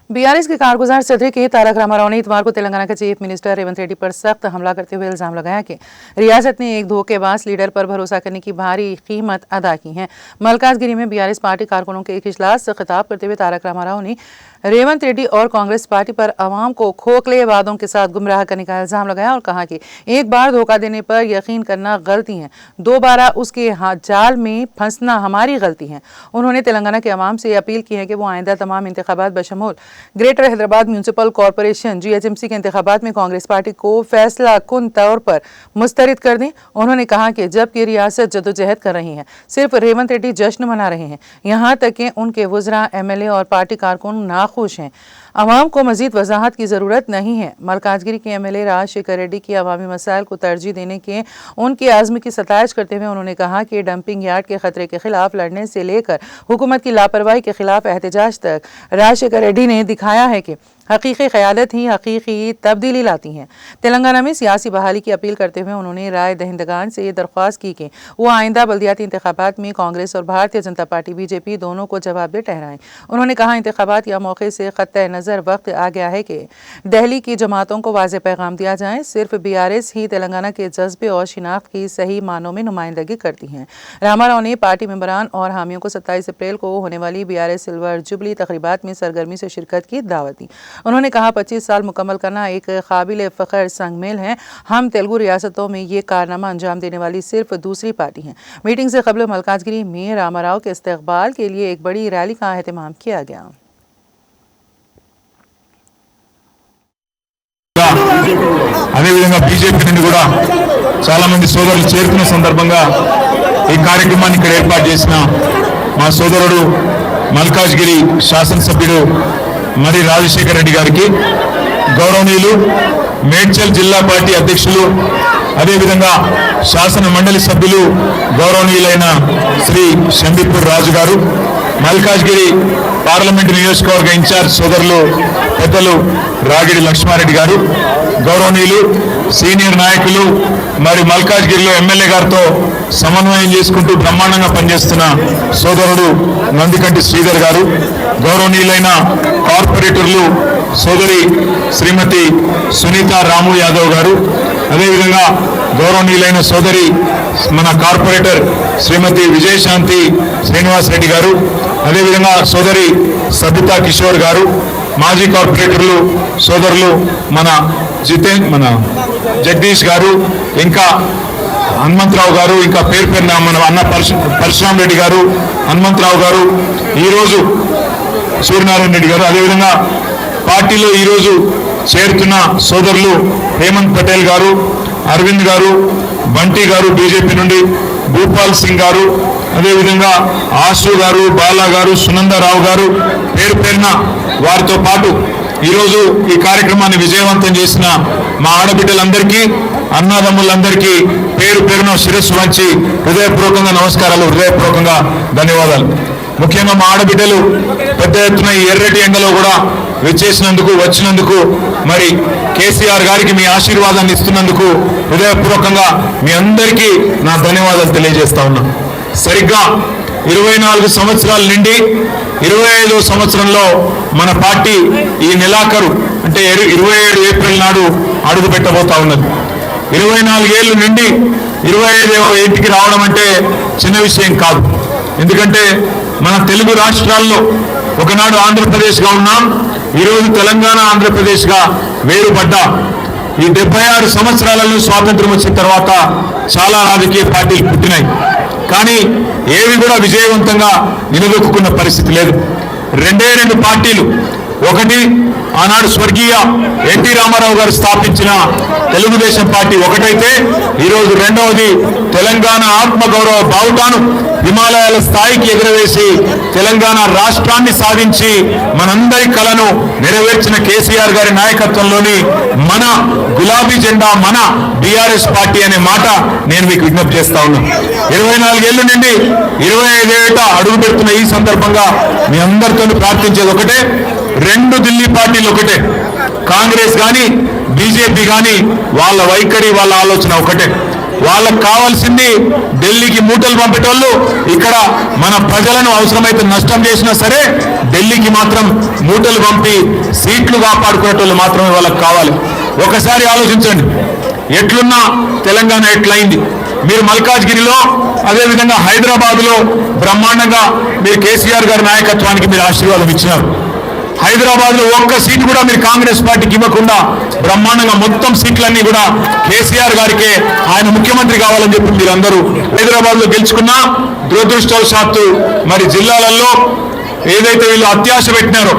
BRS के कारगुजार सदर के तारक रामाराव ने इतवार को तेलंगाना के चीफ मिनिस्टर रेवंत रेड्डी पर सख्त हमला करते हुए इल्जाम लगाया कि रियासत ने एक धोखेबाज लीडर पर भरोसा करने की भारी कीमत अदा की है। मलकाजगिरी में बीआरएस पार्टी कारकुनों के एक इजलास से खिताब करते हुए तारक रामाराव ने रेवंत रेड्डी और कांग्रेस पार्टी पर अवाम को खोखले वादों के साथ गुमराह करने का इल्जाम लगाया और कहा कि एक बार धोखा देने पर यकीन करना गलती है, दोबारा उसके जाल में फंसना हमारी गलती है। उन्होंने तेलंगाना के अवाम से अपील की है कि वो आइंदा तमाम इंतखाबात बशमूल greater Hyderabad municipal corporation GHMC के इंतखाबात में कांग्रेस पार्टी को फैसला कुन तौर पर मुस्तरद कर दें। उन्होंने कहा कि जबकि रियासत जदोजहद कर रही है, सिर्फ रेवंत रेड्डी जश्न मना रहे हैं, यहाँ तक कि उनके वज़रा, MLA और पार्टी कारकुन नाखुश हैं। अवाम को मजीद वजाहत की ज़रूरत नहीं है। मलकाजगिरी के MLA राजशेखर रेड्डी की अवामी मसाइल को तरजीह देने के उनके आज़म की सताइश करते हुए उन्होंने कहा कि डंपिंग यार्ड के खतरे के खिलाफ लड़ने से लेकर हुकूमत की लापरवाही के खिलाफ एहतजाज तक राजशेखर रेड्डी ने दिखाया है कि हकीकी क़यादत ही हकीकी तब्दीली लाती हैं। तेलंगाना में सियासी बहाली की अपील करते हुए उन्होंने राय दहिंदगान से ये दरख्वास्त की कि वो आइंदा बल्दियाती इंतखाबात में कांग्रेस और भारतीय जनता पार्टी BJP दोनों को जवाबदेह ठहराएं। उन्होंने कहा इंतखाबात या मौके से क़त्ते नज़र वक्त आ गया है कि दिल्ली की जमातों को वाज़ेह पैगाम दिया जाए। सिर्फ BRS ही तेलंगाना के जज्बे और शिनाख्त की सही मानों में नुमाइंदगी करती हैं। रामाराव ने पार्टी मेंबरान और हामियों को 27 अप्रैल को होने वाली BRS सिल्वर जुबली तकरीबात में सरगर्मी से शिरकत की दावत दी। उन्होंने कहा 25 साल मुकम्मल करना एक काबिल फ़ख्र संगमेल है। हम तेलुगु रियासतों में ये कारनामा अंजाम देने वाली सिर्फ दूसरी पार्टी हैं। मीटिंग से कबल मलकाजगिरी में रामाराव के इस्तकबाल के लिए एक बड़ी रैली का एहतमाम किया गया। అదేవిధంగా బీజేపీ నుండి కూడా చాలా మంది సోదరులు చేరుకున్న సందర్భంగా ఈ కార్యక్రమాన్ని ఇక్కడ ఏర్పాటు చేసిన మా సోదరుడు మల్కాజ్గిరి శాసనసభ్యుడు మరి రాజశేఖర్ రెడ్డి గారికి, గౌరవనీయులు మేడ్చల్ జిల్లా పార్టీ అధ్యక్షులు, అదేవిధంగా శాసన మండలి సభ్యులు గౌరవనీయులైన శ్రీ షంబీపూర్ రాజు గారు, మల్కాజ్గిరి పార్లమెంటు నియోజకవర్గ ఇన్ఛార్జ్ సోదరులు పెద్దలు రాగిడి లక్ష్మారెడ్డి గారు, గౌరవనీయులు సీనియర్ నాయకులు మరి మల్కాజ్గిరిలో MLA గారితో సమన్వయం చేసుకుంటూ బ్రహ్మాండంగా పనిచేస్తున్న సోదరుడు నందికంటి శ్రీధర్ గారు, గౌరవనీయులైన కార్పొరేటర్లు సోదరి శ్రీమతి సునీత రాము యాదవ్ గారు, అదేవిధంగా గౌరవనీయులైన సోదరి మన కార్పొరేటర్ శ్రీమతి విజయశాంతి శ్రీనివాస్ రెడ్డి గారు, అదేవిధంగా సోదరి సబితా కిషోర్ గారు, మాజీ కార్పొరేటర్లు సోదరులు మన జగదీష్ గారు, ఇంకా హనుమంతరావు గారు, ఇంకా పేరు పేరున మన అన్న పరశురామ్ రెడ్డి గారు, హనుమంతరావు గారు, ఈరోజు సూర్యనారాయణ రెడ్డి గారు, అదేవిధంగా పార్టీలో ఈరోజు చేరుతున్న సోదరులు హేమంత్ పటేల్ గారు, అరవింద్ గారు, బంటి గారు BJP నుండి, భూపాల్ సింగ్ గారు, అదేవిధంగా ఆసు గారు, బాలా గారు, సునందరావు గారు, పేరు పేరున వారితో పాటు ఈరోజు ఈ కార్యక్రమాన్ని విజయవంతం చేసిన మా ఆడబిడ్డలందరికీ, అన్నదమ్ములందరికీ పేరు పేరున శిరస్సు వంచి హృదయపూర్వకంగా నమస్కారాలు, హృదయపూర్వకంగా ధన్యవాదాలు. ముఖ్యంగా మా ఆడబిడ్డలు పెద్ద ఎత్తున ఈ ఎర్రటి ఎండలో కూడా వచ్చినందుకు మరి కేసీఆర్ గారికి మీ ఆశీర్వాదాన్ని ఇస్తున్నందుకు హృదయపూర్వకంగా మీ అందరికీ నా ధన్యవాదాలు తెలియజేస్తా ఉన్నాను. సరిగ్గా 24 సంవత్సరాల నుండి 25వ సంవత్సరంలో మన పార్టీ ఈ నెలాఖరు అంటే 27 ఏప్రిల్ నాడు అడుగు పెట్టబోతా ఉన్నది. 24 ఏళ్ళ నుండి 25వ ఏటికి రావడం అంటే చిన్న విషయం కాదు. ఎందుకంటే మన తెలుగు రాష్ట్రాల్లో ఒకనాడు ఆంధ్రప్రదేశ్గా ఉన్నాం, ఈరోజు తెలంగాణ ఆంధ్రప్రదేశ్గా వేరుపడ్డా. ఈ 76 సంవత్సరాలలో స్వాతంత్రం వచ్చిన తర్వాత చాలా రాజకీయ పార్టీలు పుట్టినాయి, కానీ ఏవి కూడా విజయవంతంగా నిలదొక్కున్న పరిస్థితి లేదు. రెండు పార్టీలు, ఒకటి ఆనాడు స్వర్గీయ ఎన్టీ రామారావు గారు స్థాపించిన తెలుగుదేశం పార్టీ ఒకటైతే, ఈరోజు రెండవది తెలంగాణ ఆత్మగౌరవ బావుటాను హిమాలయాల స్థాయికి ఎగురవేసి తెలంగాణ రాష్ట్రాన్ని సాధించి మనందరి కలను నెరవేర్చిన కేసీఆర్ గారి నాయకత్వంలోని మన గులాబీ జెండా మన BRS పార్టీ అనే మాట నేను మీకు విజ్ఞప్తి చేస్తా ఉన్నాను. 24 ఏళ్ళ నుండి 25 ఏట అడుగు పెడుతున్న ఈ సందర్భంగా మీ అందరితో ప్రార్థించేది ఒకటే, రెండు ఢిల్లీ పార్టీలు ఒకటే, కాంగ్రెస్ కానీ BJP కానీ వాళ్ళ వైఖరి వాళ్ళ ఆలోచన ఒకటే. వాళ్ళకు కావాల్సింది ఢిల్లీకి మూటలు పంపేటోళ్ళు, ఇక్కడ మన ప్రజలను అవసరమైతే నష్టం చేసినా సరే ఢిల్లీకి మాత్రం మూటలు పంపి సీట్లు కాపాడుకునేటోళ్ళు మాత్రమే వాళ్ళకి కావాలి. ఒకసారి ఆలోచించండి, ఎట్లున్నా తెలంగాణ ఎట్లయింది. మీరు మల్కాజ్గిరిలో అదేవిధంగా హైదరాబాద్లో బ్రహ్మాండంగా మీరు కేసీఆర్ గారి నాయకత్వానికి మీరు ఆశీర్వాదం ఇచ్చినారు. హైదరాబాద్లో ఒక్క సీటు కూడా మీరు కాంగ్రెస్ పార్టీకి ఇవ్వకుండా బ్రహ్మాండంగా మొత్తం సీట్లన్నీ కూడా కేసీఆర్ గారికే, ఆయన ముఖ్యమంత్రి కావాలని చెప్పి మీరందరూ హైదరాబాద్లో గెలుచుకున్నా దురదృష్టవశాత్తు మరి జిల్లాలలో ఏదైతే వీళ్ళు అత్యాశ పెట్టినారో,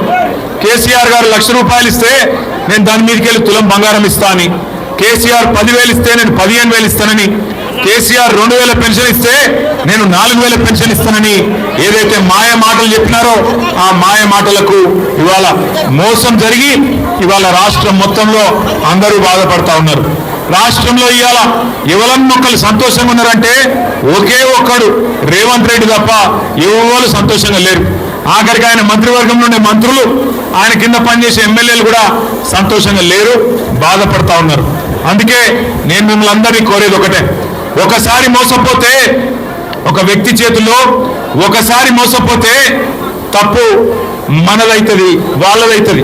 కేసీఆర్ గారు ₹1,00,000 ఇస్తే నేను దాని మీదకి వెళ్ళి తులం బంగారం ఇస్తా అని, కేసీఆర్ 10,000 ఇస్తే నేను 15,000 ఇస్తానని, కేసీఆర్ 2,000 పెన్షన్ ఇస్తే నేను 4,000 పెన్షన్ ఇస్తానని ఏదైతే మాయ మాటలు చెప్పినారో ఆ మాయ మాటలకు ఇవాళ మోసం జరిగి ఇవాళ రాష్ట్రం మొత్తంలో అందరూ బాధపడతా ఉన్నారు. రాష్ట్రంలో ఇవాళ ఎవరన్నొక్కరు సంతోషంగా ఉన్నారంటే ఒకే ఒక్కడు రేవంత్ రెడ్డి తప్ప ఎవరు సంతోషంగా లేరు. ఆఖరికి ఆయన మంత్రివర్గంలో ఉండే మంత్రులు, ఆయన కింద పనిచేసే ఎమ్మెల్యేలు కూడా సంతోషంగా లేరు, బాధపడతా ఉన్నారు. అందుకే నేను మిమ్మల్ని అందరినీ కోరేది ఒకటే, ఒకసారి మోసపోతే ఒక వ్యక్తి చేతుల్లో ఒకసారి మోసపోతే తప్పు మనదైతుంది, వాళ్ళదైతుంది.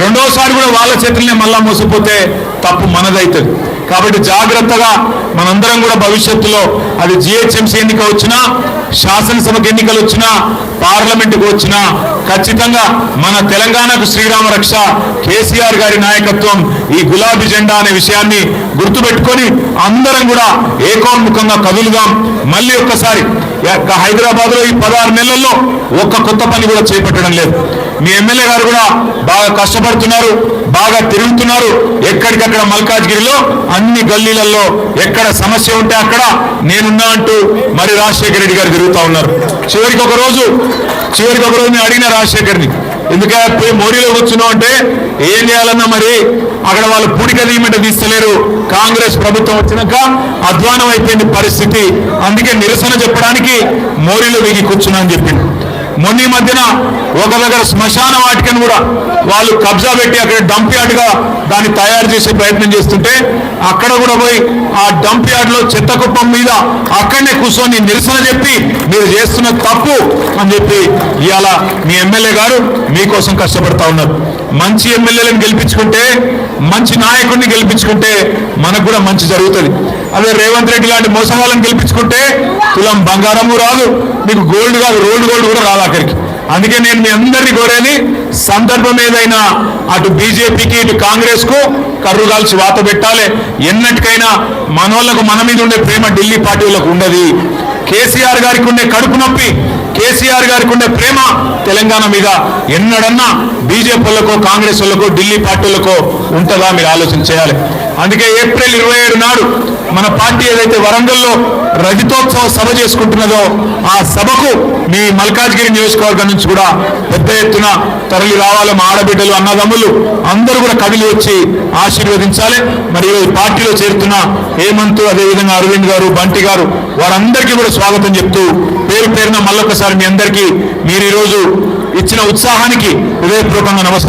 రెండోసారి కూడా వాళ్ళ చేతుల్నే మళ్ళా మోసపోతే తప్పు మనదైతుంది. కాబట్టి జాగ్రత్తగా మనందరం కూడా భవిష్యత్తులో అది GHMC ఎన్నిక వచ్చినా, శాసనసభకు ఎన్నికలు వచ్చినా, పార్లమెంటుకు వచ్చినా ఖచ్చితంగా మన తెలంగాణకు శ్రీరామ రక్ష కేసీఆర్ గారి నాయకత్వం, ఈ గులాబీ జెండా అనే విషయాన్ని గుర్తుపెట్టుకొని అందరం కూడా ఏకోన్ముఖంగా కదులుదాం. మళ్ళీ ఒక్కసారి హైదరాబాద్లో ఈ 16 నెలల్లో ఒక్క కొత్త పని కూడా చేపట్టడం లేదు. మీ ఎమ్మెల్యే గారు కూడా బాగా కష్టపడుతున్నారు, బాగా తిరుగుతున్నారు. ఎక్కడికక్కడ మల్కాజ్గిరిలో అన్ని గల్లీలలో ఎక్కడ సమస్య ఉంటే అక్కడ నేనున్నా అంటూ మరి రాజశేఖర రెడ్డి గారు తిరుగుతూ ఉన్నారు. చివరికి ఒక రోజు నేను అడిగిన రాజశేఖర్ని, ఎందుకంటే పోయి మోడీలో కూర్చున్నావు అంటే ఏం చేయాలన్నా మరి అక్కడ వాళ్ళు పూడిక తీయమంటే తీస్తలేరు, కాంగ్రెస్ ప్రభుత్వం వచ్చినాక అధ్వానం అయిపోయింది పరిస్థితి, అందుకే నిరసన చెప్పడానికి మోడీలో దిగి కూర్చున్నా అని చెప్పింది. మొన్న ఈ మధ్యన ఒక దగ్గర శ్మశాన వాటికను కూడా వాళ్ళు కబ్జా పెట్టి అక్కడ డంప్ యార్డ్గా దాన్ని తయారు చేసే ప్రయత్నం చేస్తుంటే అక్కడ కూడా పోయి ఆ డంప్ యార్డ్లో చెత్త కుప్పం మీద అక్కడనే కూర్చొని నిరసన చెప్పి మీరు చేస్తున్న తప్పు అని చెప్పి ఇవాళ మీ ఎమ్మెల్యే గారు మీకోసం కష్టపడతా ఉన్నారు. మంచి ఎమ్మెల్యేలను గెలిపించుకుంటే, మంచి నాయకుడిని గెలిపించుకుంటే మనకు కూడా మంచి జరుగుతుంది. అదే రేవంత్ రెడ్డి లాంటి మోసగాళ్ళని గెలిపించుకుంటే తులం బంగారము రాదు, మీకు గోల్డ్ కాదు రోల్డ్ గోల్డ్ కూడా రాదు అక్కడికి. అందుకే నేను మీ అందరినీ కోరేది, సందర్భం ఏదైనా అటు బీజేపీకి ఇటు కాంగ్రెస్కు కర్రుగాల్చి వాత పెట్టాలి. ఎన్నటికైనా మనోళ్లకు మన మీద ఉండే ప్రేమ ఢిల్లీ పార్టీలకు ఉండదు. కేసీఆర్ గారికి ఉండే కడుపు నొప్పి, కేసీఆర్ గారికి ఉండే ప్రేమ తెలంగాణ మీద ఎన్నడన్నా బీజేపీ వాళ్ళకో కాంగ్రెస్ వాళ్ళకో ఢిల్లీ పార్టీలకో ఉంటుందా మీరు ఆలోచన చేయాలి. అందుకే ఏప్రిల్ 27 నాడు మన పార్టీ ఏదైతే వరంగల్లో రజతోత్సవ సభ చేసుకుంటున్నదో ఆ సభకు మీ మల్కాజ్గిరి నియోజకవర్గం నుంచి కూడా పెద్ద ఎత్తున తరలి రావాలి. మా ఆడబిడ్డలు అన్నదమ్ములు అందరూ కూడా కదిలి వచ్చి ఆశీర్వదించాలి. మరి ఈ పార్టీలో చేరుతున్న హేమంత్, అదేవిధంగా అరవింద్ గారు, బంటి గారు, వారందరికీ కూడా స్వాగతం చెప్తూ పేరు పేరున మళ్ళొకసారి మీ అందరికీ మీరు ఈరోజు ఇచ్చిన ఉత్సాహానికి హృదయపూర్వకంగా నమస్కారం.